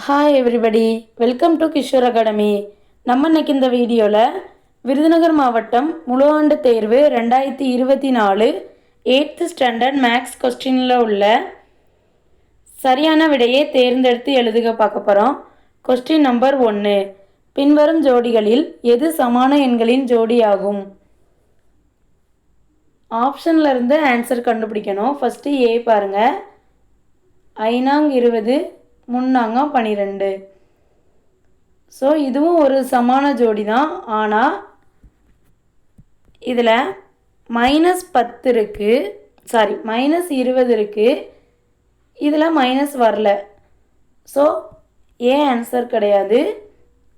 Hi everybody, welcome to Kishore academy. நம்ம இன்னைக்கு இந்த வீடியோவில் விருதுநகர் மாவட்டம் முழு ஆண்டு தேர்வு 2024 8th ஸ்டாண்டர்ட் மேக்ஸ் கொஸ்டினில் உள்ள சரியான விடையை தேர்ந்தெடுத்து எழுதுக பார்க்க போகிறோம். கொஸ்டின் நம்பர் 1, பின்வரும் ஜோடிகளில் எது சமான எண்களின் ஜோடியாகும்? ஆப்ஷனில் இருந்து ஆன்சர் கண்டுபிடிக்கணும். ஃபஸ்ட்டு ஏ பாருங்கள், 5 3 12. ஸோ இதுவும் ஒரு சமான ஜோடி தான். ஆனால் இதில் -10 இருக்குது, -20 இருக்குது, இதில் மைனஸ் வரல. ஸோ ஏ ஆன்சர் கிடையாது.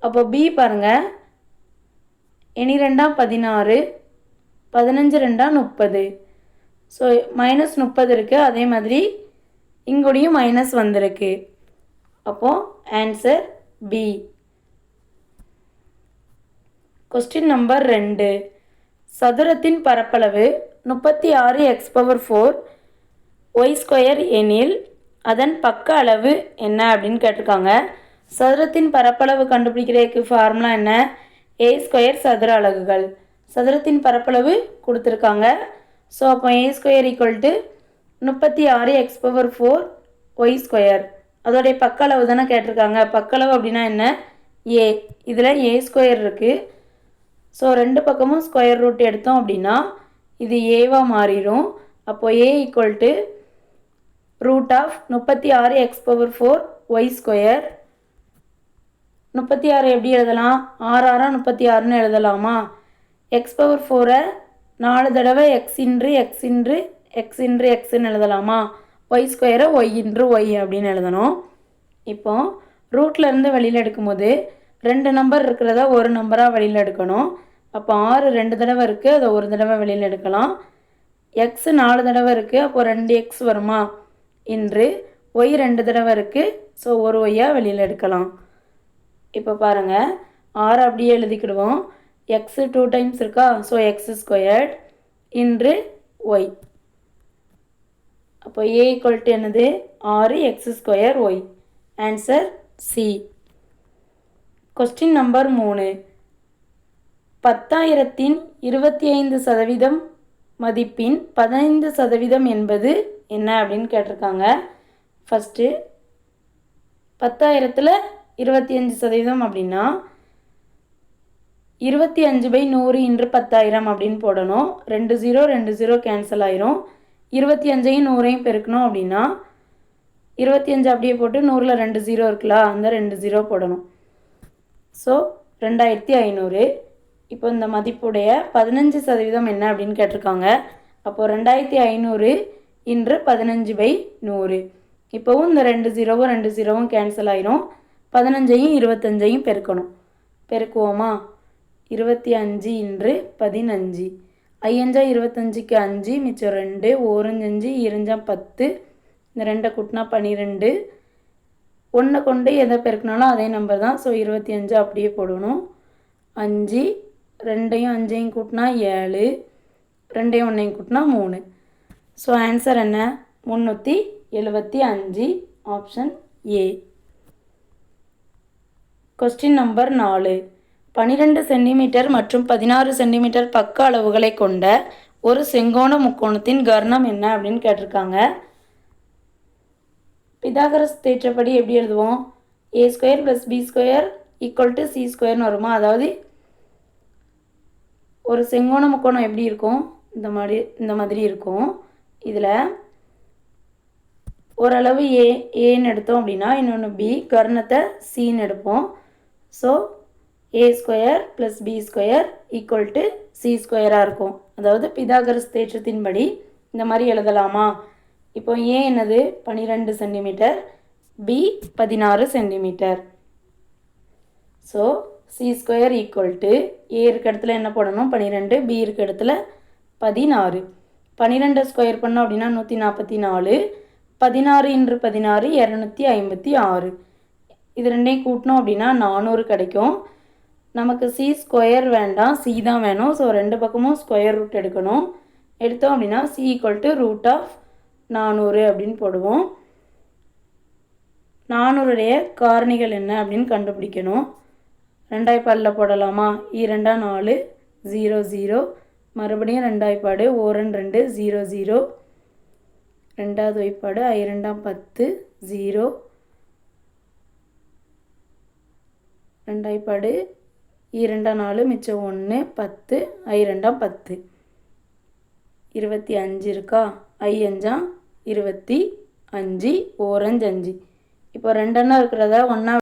அப்போ பி பாருங்கள், இனி 2 16, 15 2 30. ஸோ -30 இருக்குது. அதே மாதிரி இங்கூடையும் மைனஸ் வந்திருக்கு. அப்போது ஆன்சர் பி. கொஸ்டின் நம்பர் 2, சதுரத்தின் பரப்பளவு 36x⁴ y² எனில் அதன் பக்க அளவு என்ன அப்படின்னு கேட்டிருக்காங்க. சதுரத்தின் பரப்பளவு கண்டுபிடிக்கிறதுக்கு ஃபார்முலா என்ன? a² சதுர அலகுகள். சதுரத்தின் பரப்பளவு கொடுத்துருக்காங்க. ஸோ அப்போ a² = 36x⁴ y². அதோடைய பக்க அளவு தானே கேட்டிருக்காங்க. பக்களவு அப்படின்னா என்ன? ஏ. இதில் a² இருக்குது. ஸோ ரெண்டு பக்கமும் ஸ்கொயர் ரூட் எடுத்தோம் அப்படின்னா இது ஏவாக மாறிடும். அப்போது a = √36x⁴ y². 36 எப்படி எழுதலாம்? 6 6 36ன்னு எழுதலாமா? x⁴ 4 தடவை x × xன்னு எழுதலாமா? y² y அப்படின்னு எழுதணும். இப்போ ரூட்லேருந்து வெளியில் எடுக்கும்போது 2 நம்பர் இருக்கிறத ஒரு நம்பராக வெளியில் எடுக்கணும். அப்போ 6 2 தடவை இருக்குது, அதை ஒரு தடவை வெளியில் எடுக்கலாம். x 4 தடவை இருக்குது, அப்போ 2x வருமா? இன்று y 2 தடவை இருக்குது, ஸோ ஒரு ஒய்யாக வெளியில் எடுக்கலாம். இப்போ பாருங்கள், 6 அப்படியே எழுதிக்கிடுவோம். x 2 டைம்ஸ் இருக்கா, ஸோ x² இன்று y. அப்போ a = என்னது? 6x² y. Answer C. Question number 3, 10,000 25% மதிப்பின் 15% என்பது என்ன அப்படின்னு கேட்டிருக்காங்க. ஃபஸ்ட்டு 10,000ல் 25% அப்படின்னா 25/100 × 10,000 அப்படின்னு போடணும். 2 0 2 0 கேன்சல் ஆயிரும். 25ஐயும் 100ஐயும் பெருக்கணும் அப்படின்னா 25 அப்படியே போட்டு 100ல் 2 0 இருக்குல்ல, அந்த 2 0 போடணும். ஸோ 2500. இப்போ இந்த மதிப்புடைய 15% என்ன அப்படின்னு கேட்டிருக்காங்க. அப்போது 2500 × 15/100. இப்போவும் இந்த 2 0வும் 2 0வும் கேன்சல் ஆயிரும். 15ஐயும் 25ஐயும் பெருக்கணும். பெருக்குவோமா? 25 × 15. 5 25க்கு 5, மிச்சம் 2, 1 5 2 10, இந்த 2 கூட்டினா 12. 1 கொண்டு எதை பெருக்கினாலும் அதே நம்பர் தான். ஸோ 25 அப்படியே போடணும். 5 2ஐயும் 5ஐயும் கூட்டினா 7, 2ஐயும் 1ஐயும் கூட்டினா 3. ஸோ ஆன்சர் என்ன? 375. Option A. Question number 4, 12 centimetre மற்றும் 16 சென்டிமீட்டர் பக்க அளவுகளை கொண்ட ஒரு செங்கோண முக்கோணத்தின் கர்ணம் என்ன அப்படின்னு கேட்டிருக்காங்க. பிதாகரஸ் தேற்றப்படி எப்படி எழுதுவோம்? a² + b² = c² வருமா? அதாவது ஒரு செங்கோண முக்கோணம் எப்படி இருக்கும்? இந்த மாதிரி இருக்கும். இதில் ஓரளவு ஏன்னு எடுத்தோம் அப்படின்னா இன்னொன்று b, கர்ணத்தை cன்னு எடுப்போம். ஸோ a² + b² = c² இருக்கும். அதாவது பிதாகரஸ் தேற்றத்தின்படி இந்த மாதிரி எழுதலாமா? இப்போ ஏ என்னது? 12 centimetre, b 16 centimetre. So c² a இருக்க இடத்துல என்ன போடணும்? 12, பி இருக்க இடத்துல 16. 12 ஸ்கொயர் பண்ணோம் அப்படின்னா 144, 16 × 16 256. இது ரெண்டையும் கூட்டினோம் அப்படின்னா 400 கிடைக்கும். நமக்கு c² வேண்டாம், சி தான் வேணும். ஸோ ரெண்டு பக்கமும் ஸ்கொயர் ரூட் எடுக்கணும். எடுத்தோம் அப்படின்னா c = √400 அப்படின்னு போடுவோம். 400 காரணிகள் என்ன அப்படின்னு கண்டுபிடிக்கணும். ரெண்டாய்ப்பாடில் போடலாமா? 2 4 0 0, மறுபடியும் ரெண்டாய்ப்பாடு 1 2 0 0, ரெண்டாவது வைப்பாடு 2 10 0, ரெண்டாய்ப்பாடு 2 4 மிச்சம் 1 10, 2 10, 25 இருக்கா? 5 25, 1 5. இப்போ 2 இருக்கிறத 1